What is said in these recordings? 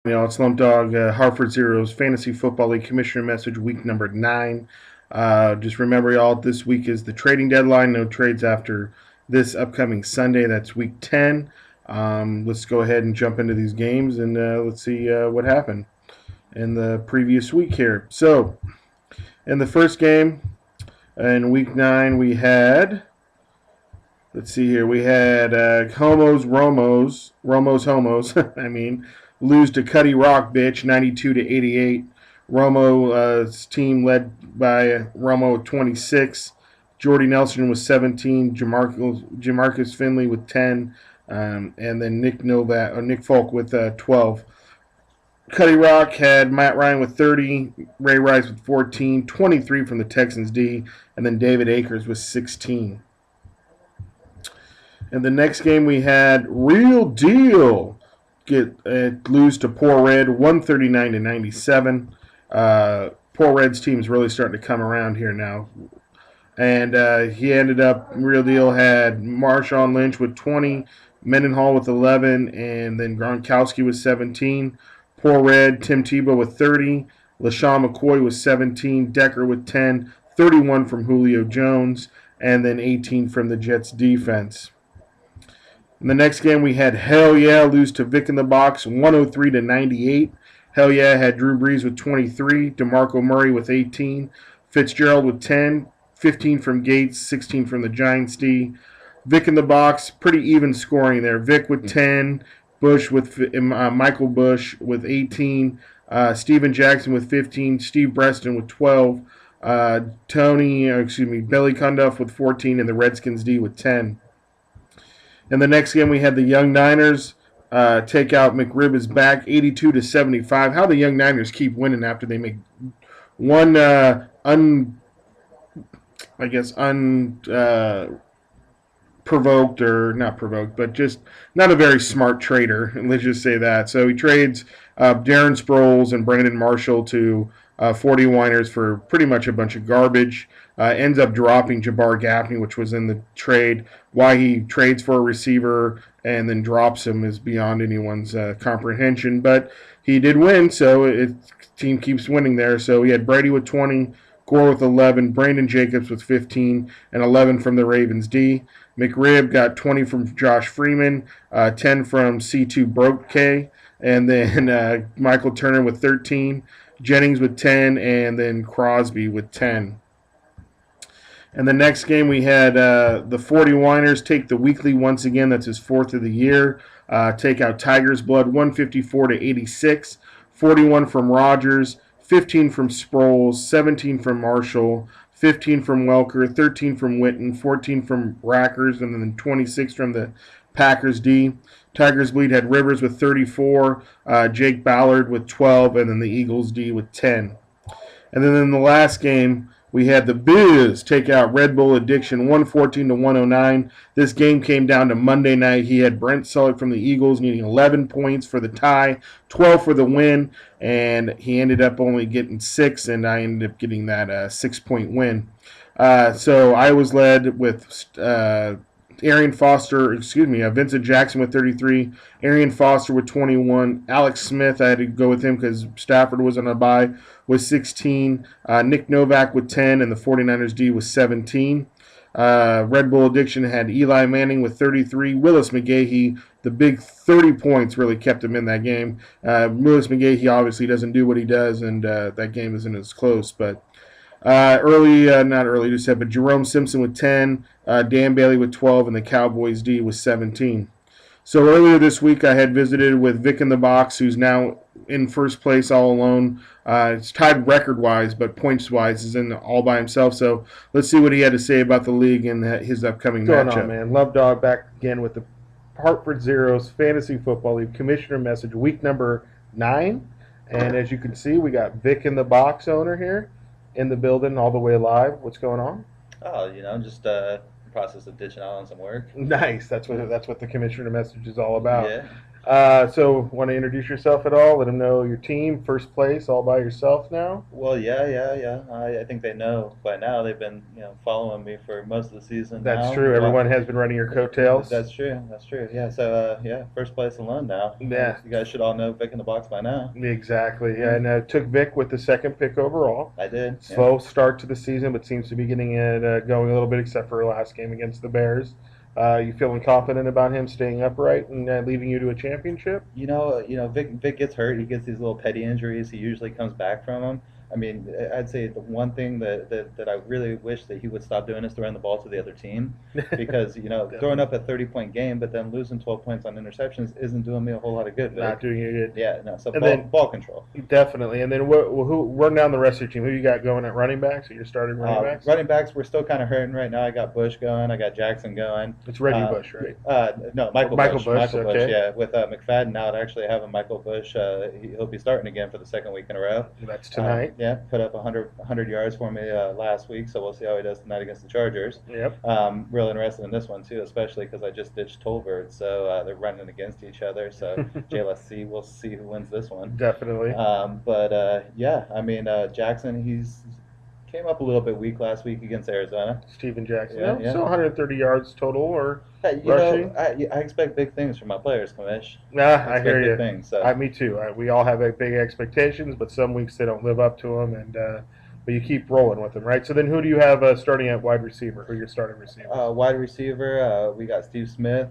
It's Lump Dog, Hartford Zeros Fantasy Football League Commissioner Message, week number 9. Just remember, y'all, this week is the trading deadline. No trades after this upcoming Sunday. That's week 10. Let's go ahead and jump into these games and let's see what happened in the previous week here. So, in the first game in week 9, we had. Let's see here. We had Romos, Homos. I mean, lose to Cuddy Rock, bitch, 92-88. Romo's team led by Romo with 26. Jordy Nelson was 17. Jamarcus Finley with 10. And then Nick Folk with 12. Cuddy Rock had Matt Ryan with 30, Ray Rice with 14, 23 from the Texans D, and then David Akers with 16. In the next game, we had Real Deal lose to Poor Red, 139-97. Poor Red's team is really starting to come around here now. And he ended up, Real Deal had Marshawn Lynch with 20, Mendenhall with 11, and then Gronkowski with 17. Poor Red, Tim Tebow with 30, LaShawn McCoy with 17, Decker with 10, 31 from Julio Jones, and then 18 from the Jets defense. In the next game, we had Hell Yeah lose to Vic in the Box, 103-98. Hell Yeah had Drew Brees with 23, DeMarco Murray with 18, Fitzgerald with 10, 15 from Gates, 16 from the Giants D. Vic in the Box, pretty even scoring there. Vic with 10, Bush with Michael Bush with 18, Steven Jackson with 15, Steve Breston with 12, Billy Cundiff with 14, and the Redskins D with 10. In the next game, we had the Young Niners take out McRib is back, 82-75. How the Young Niners keep winning after they make one provoked, or not provoked, but just not a very smart trader. Let's just say that. So he trades Darren Sproles and Brandon Marshall to 40 Winers for pretty much a bunch of garbage. Ends up dropping Jabbar Gaffney, which was in the trade. Why he trades for a receiver and then drops him is beyond anyone's comprehension. But he did win, so his team keeps winning there. So he had Brady with 20, Gore with 11, Brandon Jacobs with 15, and 11 from the Ravens D. McRib got 20 from Josh Freeman, 10 from C2 Broke K, and then Michael Turner with 13, Jennings with 10, and then Crosby with 10. And the next game, we had the 40 Winers take the weekly once again. That's his 4th of the year. Take out Tiger's Blood, 154-86. 41 from Rogers, 15 from Sproles, 17 from Marshall, 15 from Welker, 13 from Witten, 14 from Rackers, and then 26 from the Packers D. Tigers Bleed had Rivers with 34, Jake Ballard with 12, and then the Eagles D with 10. And then in the last game, we had the Biz take out Red Bull Addiction, 114-109. This game came down to Monday night. He had Brent Sullick from the Eagles needing 11 points for the tie, 12 for the win, and he ended up only getting 6, and I ended up getting that 6-point win. So I was led with Vincent Jackson with 33, Arian Foster with 21, Alex Smith, I had to go with him because Stafford was on a bye, with 16, Nick Novak with 10, and the 49ers D with 17. Red Bull Addiction had Eli Manning with 33, Willis McGahee, the big 30 points really kept him in that game. Willis McGahee obviously doesn't do what he does, and that game isn't as close, but not early to say, but Jerome Simpson with 10, Dan Bailey with 12, and the Cowboys D with 17. So earlier this week, I had visited with Vic in the Box, who's now in first place all alone. It's tied record-wise, but points-wise is in all by himself. So let's see what he had to say about the league and his upcoming matchup. What's going on, man? Love Dog back again with the Hartford Zeros Fantasy Football League Commissioner Message, week number 9. And as you can see, we got Vic in the Box owner here in the building all the way live. What's going on? Oh, just process of ditching out on some work. Nice. That's what the Commissioner Message is all about. Yeah. So, want to introduce yourself at all? Let them know your team, first place, all by yourself now. Well, yeah. I think they know by now. They've been, following me for most of the season That's now. true. Everyone has been running your coattails. That's true. That's true. Yeah. So, yeah, first place alone now. Yeah, You guys should all know Vic in the box by now. exactly. Yeah, And took Vic with the second pick overall. I did. Yeah. Slow start to the season, but seems to be getting it going a little bit, except for last game against the Bears. You feeling confident about him staying upright and leading you to a championship? Vic gets hurt. He gets these little petty injuries. He usually comes back from them. I mean, I'd say the one thing that I really wish that he would stop doing is throwing the ball to the other team, because throwing up a 30-point game but then losing 12 points on interceptions isn't doing me a whole lot of good. Not doing you good. Yeah, no. So And then ball control. definitely. And then who run down the rest of your team? Who you got going at running backs? So you're starting running backs. Running backs, we're still kind of hurting right now. I got Bush going. I got Jackson going. It's Reggie Bush, right? No, Michael Michael Bush. Bush, Michael Bush, okay. yeah. With McFadden out, actually having Michael Bush, he'll be starting again for the second week in a row. That's tonight. Yeah, put up 100 yards for me last week, so we'll see how he does tonight against the Chargers. Yep. Real interested in this one too, especially because I just ditched Tolbert, so they're running against each other. So JLSC, we'll see who wins this one. Definitely. Yeah, I mean Jackson, he's came up a little bit weak last week against Arizona. Steven Jackson. Yeah, No, yeah. still 130 yards total, or Hey, rushing. I expect big things from my players, commish. I hear Big you. things. So. Me too. We all have big expectations, but some weeks they don't live up to them, and but you keep rolling with them, right? So then, who do you have starting at wide receiver? Who your starting receiver? Wide receiver, we got Steve Smith,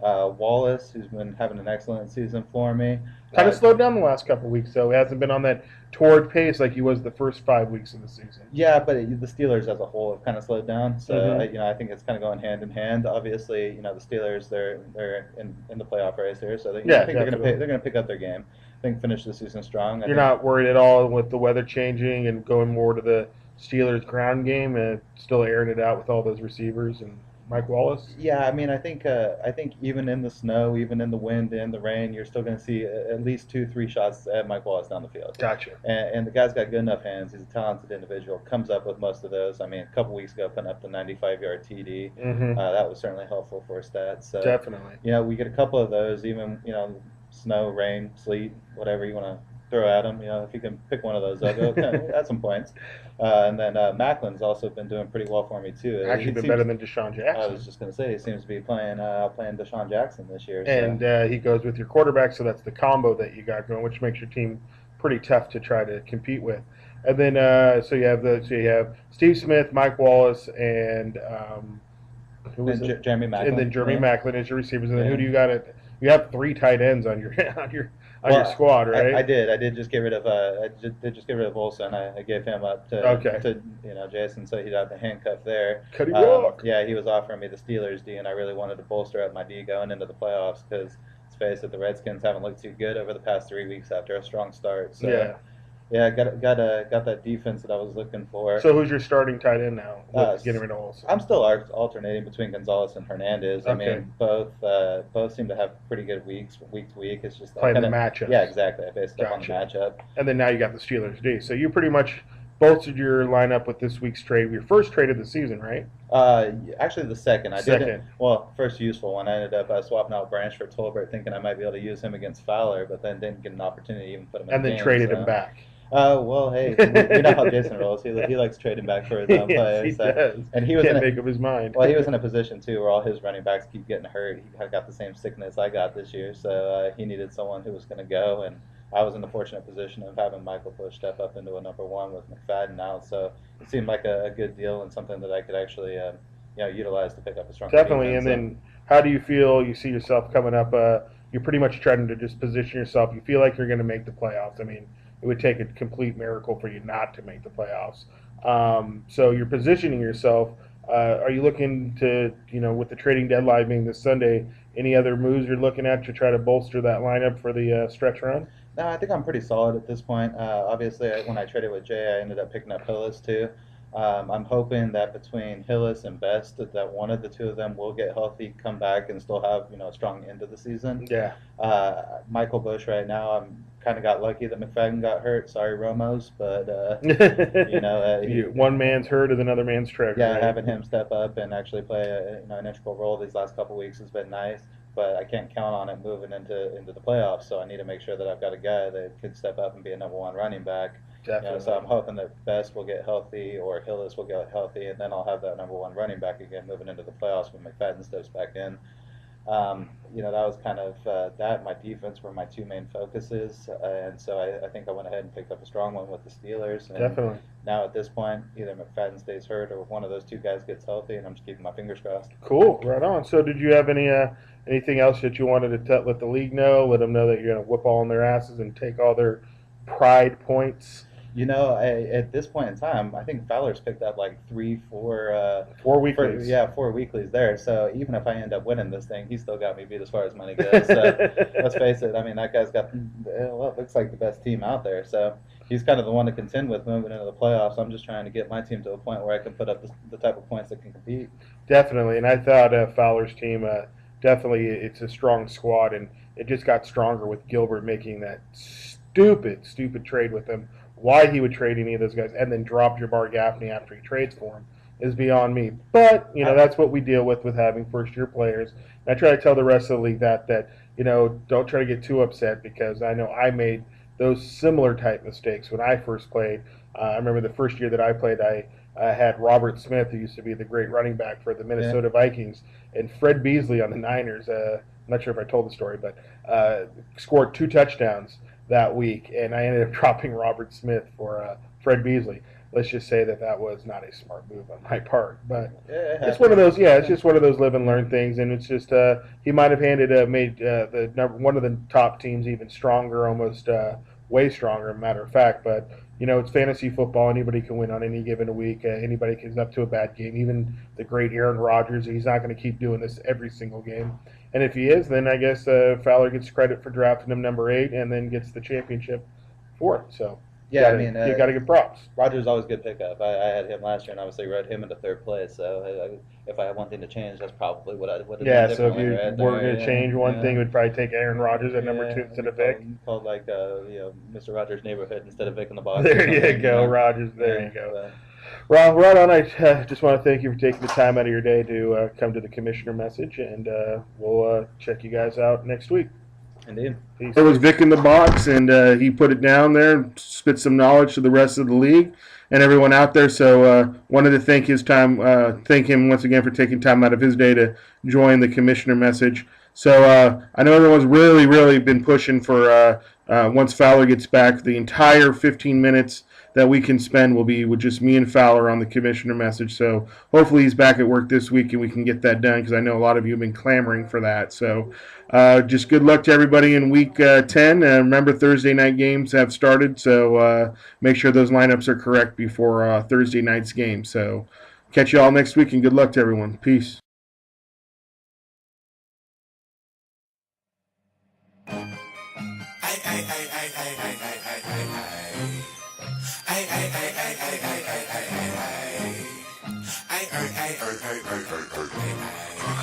Wallace, who's been having an excellent season for me. Kind of slowed down the last couple of weeks, though. He hasn't been on that torrid pace like he was the first 5 weeks of the season. Yeah, but the Steelers as a whole have kind of slowed down. So Mhm. I think it's kind of going hand in hand. Obviously, the Steelers they're in the playoff race here, so Yeah, I think definitely. they're gonna pick up their game. I think finish the season strong. You're not worried at all with the weather changing and going more to the Steelers ground game and still airing it out with all those receivers and Mike Wallace? Yeah, I mean, I think even in the snow, even in the wind and the rain, you're still going to see at least 2-3 shots at Mike Wallace down the field. Gotcha. And the guy's got good enough hands. He's a talented individual. Comes up with most of those. I mean, a couple weeks ago, putting up the 95-yard TD. Mm-hmm. That was certainly helpful for his stats. So, Definitely. we get a couple of those. Even snow, rain, sleet, whatever you want to throw at him. If you can pick one of those up, add some points. And then Macklin's also been doing pretty well for me too. Actually, been better than Deshaun I Jackson. was just going to say he seems to be playing Deshaun Jackson this year. So. And he goes with your quarterback, so that's the combo that you got going, which makes your team pretty tough to try to compete with. And then so you have Steve Smith, Mike Wallace, and who was it? Jeremy Macklin. And then Jeremy Yeah. Macklin as your receivers. And then Yeah. who do you got at? You have 3 tight ends on your your squad, right? I did just get rid of did just get rid of Olsen. I gave him up to Okay. Jason, so he'd have the handcuff there. Cuddy Rock. Yeah, he was offering me the Steelers D, and I really wanted to bolster up my D going into the playoffs because let's face it, the Redskins haven't looked too good over the past 3 weeks after a strong start. So yeah, got that defense that I was looking for. So who's your starting tight end now? Uh, Getting rid of Olsen. I'm still alternating between Gonzalez and Hernandez. I Okay. mean, both seem to have pretty good weeks, week to week. It's just Playing kinda, the matchups. Yeah, exactly. I based it up on the Gotcha. matchup. And then now you got the Steelers D. So you pretty much bolstered your lineup with this week's trade. Your first trade of the season, right? Actually, the second. I Second. didn't. Well, first useful one. I ended up swapping out Branch for Tolbert, thinking I might be able to use him against Fowler, but then didn't get an opportunity to even put him in And the then game, traded so. him back. Well, hey, you know how Jason rolls. He likes trading back for his own Yes, players. he so- does. And he was Can't in a, make up his mind. well, he was in a position too where all his running backs keep getting hurt. He had got the same sickness I got this year, so he needed someone who was going to go. And I was in the fortunate position of having Michael Bush step up into a number one with McFadden out. So it seemed like a good deal and something that I could actually utilize to pick up a strong Definitely. defense. And then how do you feel you see yourself coming up? You're pretty much trying to just position yourself. You feel like you're going to make the playoffs. I mean, it would take a complete miracle for you not to make the playoffs. So you're positioning yourself. Are you looking to, with the trading deadline being this Sunday, any other moves you're looking at to try to bolster that lineup for the stretch run? No, I think I'm pretty solid at this point. Obviously, when I traded with Jay, I ended up picking up Hillis too. I'm hoping that between Hillis and Best, that one of the two of them will get healthy, come back, and still have a strong end of the season. Yeah. Michael Bush right now, I'm kind of got lucky that McFadden got hurt. Sorry, Romos, but One man's hurt is another man's treasure. yeah, right? having him step up and actually play an integral role these last couple weeks has been nice. but I can't count on it moving into the playoffs. So I need to make sure that I've got a guy that could step up and be a number one running back. Definitely. So I'm hoping that Best will get healthy or Hillis will get healthy, and then I'll have that number one running back again moving into the playoffs when McFadden steps back in. That was kind of that. My defense were my two main focuses, and so I think I went ahead and picked up a strong one with the Steelers. And Definitely. now at this point, either McFadden stays hurt or one of those two guys gets healthy, and I'm just keeping my fingers crossed. Cool. Right on. So, did you have anything else that you wanted to let the league know? Let them know that you're going to whoop all in their asses and take all their pride points. At this point in time, I think Fowler's picked up like 4 weeklies. 4 weeklies there. So even if I end up winning this thing, he's still got me beat as far as money goes. So let's face it. I mean, that guy's got it looks like the best team out there. So he's kind of the one to contend with moving into the playoffs. I'm just trying to get my team to a point where I can put up the type of points that can compete. Definitely, and I thought Fowler's team definitely it's a strong squad, and it just got stronger with Gilbert making that stupid trade with him. Why he would trade any of those guys and then drop Jabbar Gaffney after he trades for him is beyond me. But that's what we deal with having first-year players. And I try to tell the rest of the league that don't try to get too upset, because I know I made those similar type mistakes when I first played. I remember the first year that I played, I had Robert Smith, who used to be the great running back for the Minnesota Vikings, and Fred Beasley on the Niners. I'm not sure if I told the story, but scored 2 touchdowns that week, and I ended up dropping Robert Smith for Fred Beasley. Let's just say that was not a smart move on my part, but it's one of those. Yeah, it's just one of those live and learn things, and it's just he might have made one of the top teams even stronger, almost way stronger, matter of fact. But it's fantasy football. Anybody can win on any given week. Anybody can up to a bad game. Even the great Aaron Rodgers, he's not going to keep doing this every single game. And if he is, then I guess Fowler gets credit for drafting him number 8 and then gets the championship for it. So you got to give props. Rodgers always a good pickup. I had him last year, and obviously rode him into 3rd place. So if I had one thing to change, that's probably what I would have done. Yeah, so if you were going to change one thing, we'd probably take Aaron Rodgers at number 2 instead of Vic. Called like Mr. Rogers' Neighborhood instead of Vic in the box. There you go, Rodgers. There you go. Well, right on. I just want to thank you for taking the time out of your day to come to the commissioner message, and we'll check you guys out next week. Indeed. Peace. There was Vic in the box, and he put it down there, spit some knowledge to the rest of the league and everyone out there. So wanted to thank him once again for taking time out of his day to join the commissioner message. So I know everyone's really been pushing for once Fowler gets back, the entire 15 minutes that we can spend will be with just me and Fowler on the commissioner message. So hopefully he's back at work this week and we can get that done, because I know a lot of you have been clamoring for that. So just good luck to everybody in week 10. Remember, Thursday night games have started, so make sure those lineups are correct before Thursday night's game. So catch you all next week, and good luck to everyone. Peace. Hey,